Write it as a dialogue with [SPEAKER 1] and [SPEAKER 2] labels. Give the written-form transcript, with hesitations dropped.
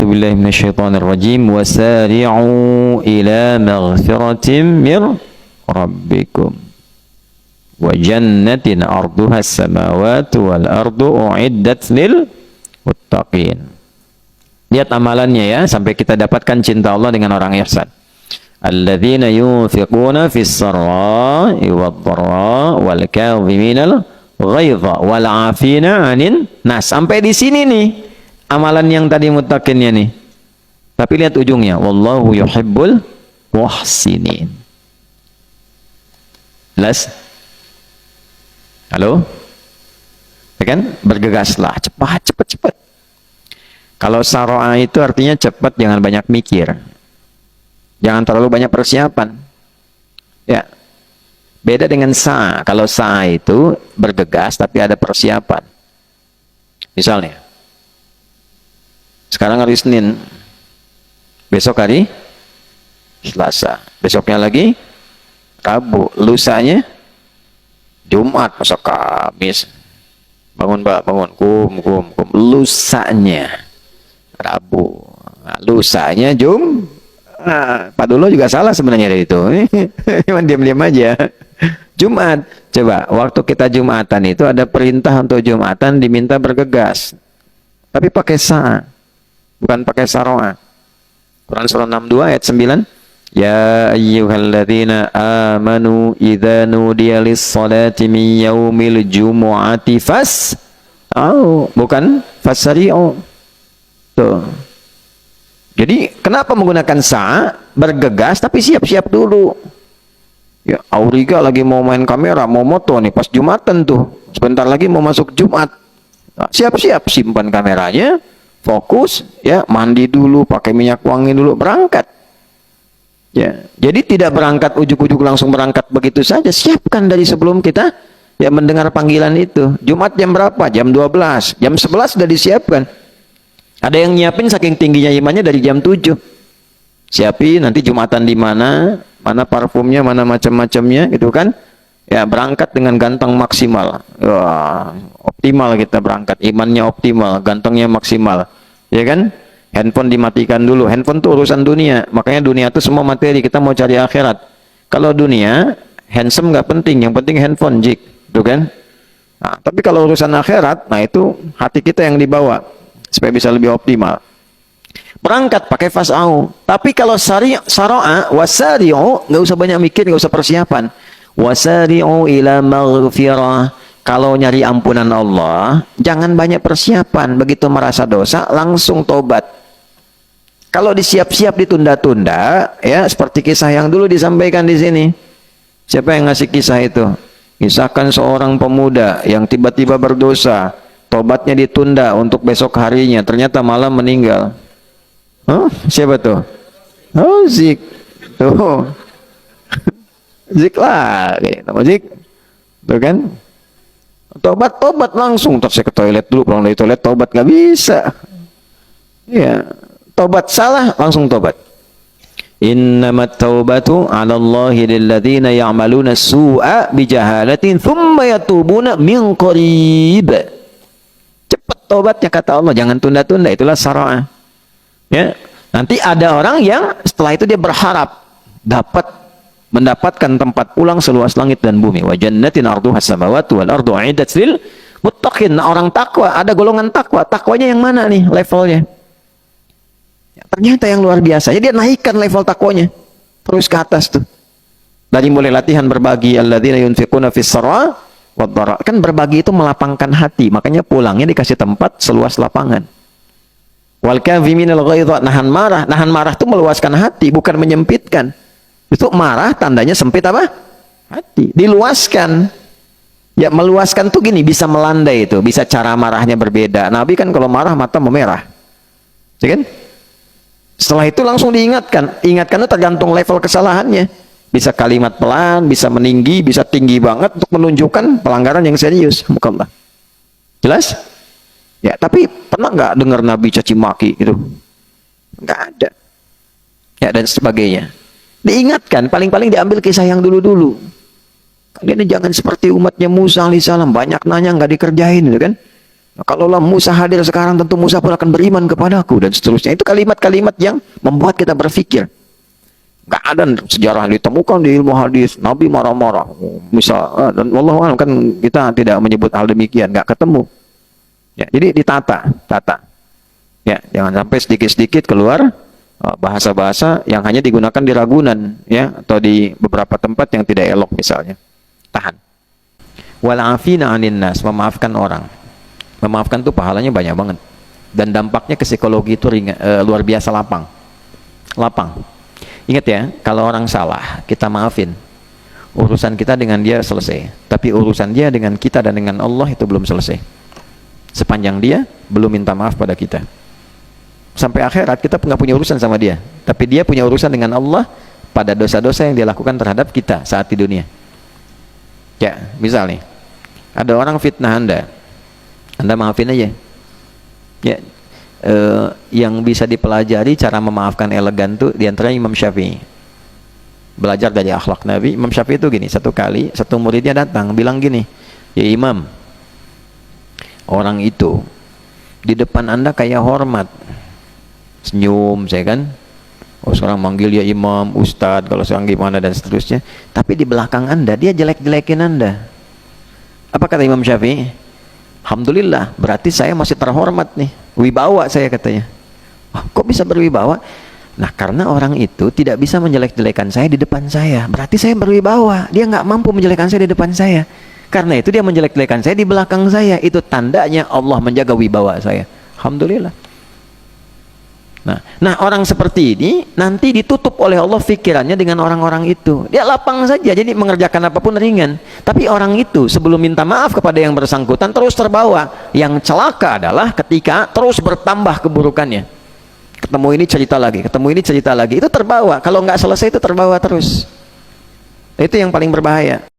[SPEAKER 1] billahi minasyaitonir rajim. Wasari'u ila maghfiratin mir rabbikum wa jannatin arduha as-samawati wal ardu uiddat lil muttaqin. Lihat amalannya ya, sampai kita dapatkan cinta Allah dengan orang ihsan. Alladzina yunfiquna fis sarra'i wad dharra'i wal kadhiminal ghaidha wal 'afina 'anil nas. Sampai di sini nih amalan yang tadi muttaqinnya nih. Tapi lihat ujungnya, wallahu yuhibbul muhsinin. Jelas? Halo? Ya kan? Bergegaslah, cepat. Kalau saro'a itu artinya cepat, jangan banyak mikir. Jangan terlalu banyak persiapan. Ya. Beda dengan sa'a. Kalau sa'a itu bergegas tapi ada persiapan. Misalnya, sekarang hari Senin, besok hari Selasa, besoknya lagi Rabu, lusanya Jumat, masa Kamis. Bangun Mbak, bangun, kum. Lusanya Rabu, nah, lusanya Pak Dulo juga salah sebenarnya dari itu. Cuman diam-diam aja. Jumat. Coba, waktu kita Jumatan itu ada perintah untuk Jumatan diminta bergegas. Tapi pakai sa'a, bukan pakai saro'a. Quran surah 62 ayat 9. Ya ayyuhalladzina amanu idza nudiya lis-salati min yaumil jumu'ati bukan fasari'u. Tuh. Jadi kenapa menggunakan sa'a? Bergegas tapi siap-siap dulu. Ya, Auriga lagi mau main kamera, mau moto nih pas Jumatan tuh. Sebentar lagi mau masuk Jumat. Nah, siap-siap, simpan kameranya, fokus, ya, mandi dulu, pakai minyak wangi dulu, berangkat. Ya, jadi tidak berangkat ujuk-ujuk langsung berangkat begitu saja. Siapkan dari sebelum kita ya mendengar panggilan itu. Jumat jam berapa? Jam 12. Jam 11 sudah disiapkan. Ada yang nyiapin saking tingginya imannya dari jam 7. Siapin nanti Jumatan di mana, mana parfumnya, mana macam-macamnya gitu kan. Ya, berangkat dengan ganteng maksimal. Wah, optimal kita berangkat, imannya optimal, gantengnya maksimal. Ya kan? Handphone dimatikan dulu. Handphone itu urusan dunia. Makanya dunia itu semua materi, kita mau cari akhirat. Kalau dunia, handsome nggak penting, yang penting handphone, jik. Gitu kan? Nah, tapi kalau urusan akhirat, nah itu hati kita yang dibawa supaya bisa lebih optimal. Berangkat pakai fas'au. Tapi kalau saro'a, wasari'u, nggak usah banyak mikir, nggak usah persiapan. Wasari'u ila maghfirah. Kalau nyari ampunan Allah, jangan banyak persiapan. Begitu merasa dosa, langsung tobat. Kalau disiap-siap ditunda-tunda, ya seperti kisah yang dulu disampaikan di sini. Siapa yang ngasih kisah itu? Kisahkan seorang pemuda yang tiba-tiba berdosa, tobatnya ditunda untuk besok harinya, ternyata malam meninggal. Siapa tuh? Oh, Zik. Tuh. Zik lah, Zik. Tuh kan? Tobat langsung. Terus saya ke toilet dulu, pulang dari toilet tobat nggak bisa. Ya, tobat salah langsung tobat. Innamat taubatu 'ala Allahi lilladzina ya'maluna su'a bijahalatin tsumma yatubuna min qarib. Cepat tobatnya kata Allah, jangan tunda-tunda, itulah saro'ah. Ya, nanti ada orang yang setelah itu dia berharap mendapatkan tempat pulang seluas langit dan bumi. Wa jannatin arduha as-samawati wal ardu uiddat lil muttaqin. Nah, orang takwa, ada golongan takwa. Takwanya yang mana nih levelnya? Ya, ternyata yang luar biasa. Jadi dia naikkan level takwanya terus ke atas tuh. Dari mulai latihan berbagi, alladzina yunfiquna fis sarra wad dharra. Kan berbagi itu melapangkan hati, makanya pulangnya dikasih tempat seluas lapangan. Wal kadhiminal ghaidha, nahan marah itu meluaskan hati, bukan menyempitkan. Itu marah tandanya sempit apa? Hati. Diluaskan. Ya, meluaskan tuh gini, bisa melandai itu, bisa cara marahnya berbeda. Nabi kan kalau marah mata memerah. Ya kan? Setelah itu langsung diingatkan. Ingatkan itu tergantung level kesalahannya. Bisa kalimat pelan, bisa meninggi, bisa tinggi banget untuk menunjukkan pelanggaran yang serius. Muka-muka. Jelas? Ya, tapi pernah nggak dengar Nabi caci maki gitu? Nggak ada. Ya, dan sebagainya. Diingatkan, paling-paling diambil kisah yang dulu-dulu. Kalian jangan seperti umatnya Musa alaihissalam, banyak nanya nggak dikerjain, gitu kan? Kalaulah Musa hadir sekarang, tentu Musa pun akan beriman kepadaku, dan seterusnya. Itu kalimat-kalimat yang membuat kita berpikir. Gak ada sejarah yang ditemukan di ilmu hadis, Nabi marah-marah. Misal, dan wallahualam kan kita tidak menyebut hal demikian, gak ketemu. Ya, jadi tata. Ya, jangan sampai sedikit-sedikit keluar bahasa-bahasa yang hanya digunakan di Ragunan, ya, atau di beberapa tempat yang tidak elok misalnya. Tahan. Wal afina 'anin nas, memaafkan orang. Memaafkan tuh pahalanya banyak banget, dan dampaknya ke psikologi itu luar biasa lapang. Ingat ya, kalau orang salah kita maafin, urusan kita dengan dia selesai. Tapi urusan dia dengan kita dan dengan Allah itu belum selesai, sepanjang dia belum minta maaf pada kita. Sampai akhirat kita nggak punya urusan sama dia, tapi dia punya urusan dengan Allah pada dosa-dosa yang dia lakukan terhadap kita saat di dunia. Ya, misal nih, ada orang fitnah Anda maafin aja. Ya, yang bisa dipelajari cara memaafkan elegan tuh diantaranya Imam Syafi'i. Belajar dari akhlak Nabi. Imam Syafi'i itu gini, satu kali satu muridnya datang bilang gini, ya Imam, orang itu di depan Anda kayak hormat, senyum, saya kan. Oh, sekarang manggil dia Imam, Ustadz, kalau sekarang gimana dan seterusnya. Tapi di belakang Anda dia jelek-jelekin Anda. Apa kata Imam Syafi'i? Alhamdulillah, berarti saya masih terhormat nih, wibawa saya, katanya. Oh, kok bisa berwibawa? Nah, karena orang itu tidak bisa menjelek-jelekan saya di depan saya, berarti saya berwibawa. Dia nggak mampu menjelekkan saya di depan saya, karena itu dia menjelek-jelekan saya di belakang saya. Itu tandanya Allah menjaga wibawa saya. Alhamdulillah. Nah, orang seperti ini nanti ditutup oleh Allah pikirannya dengan orang-orang itu. Dia lapang saja, jadi mengerjakan apapun ringan. Tapi orang itu sebelum minta maaf kepada yang bersangkutan terus terbawa. Yang celaka adalah ketika terus bertambah keburukannya. Ketemu ini cerita lagi, ketemu ini cerita lagi. Itu terbawa. Kalau nggak selesai itu terbawa terus. Itu yang paling berbahaya.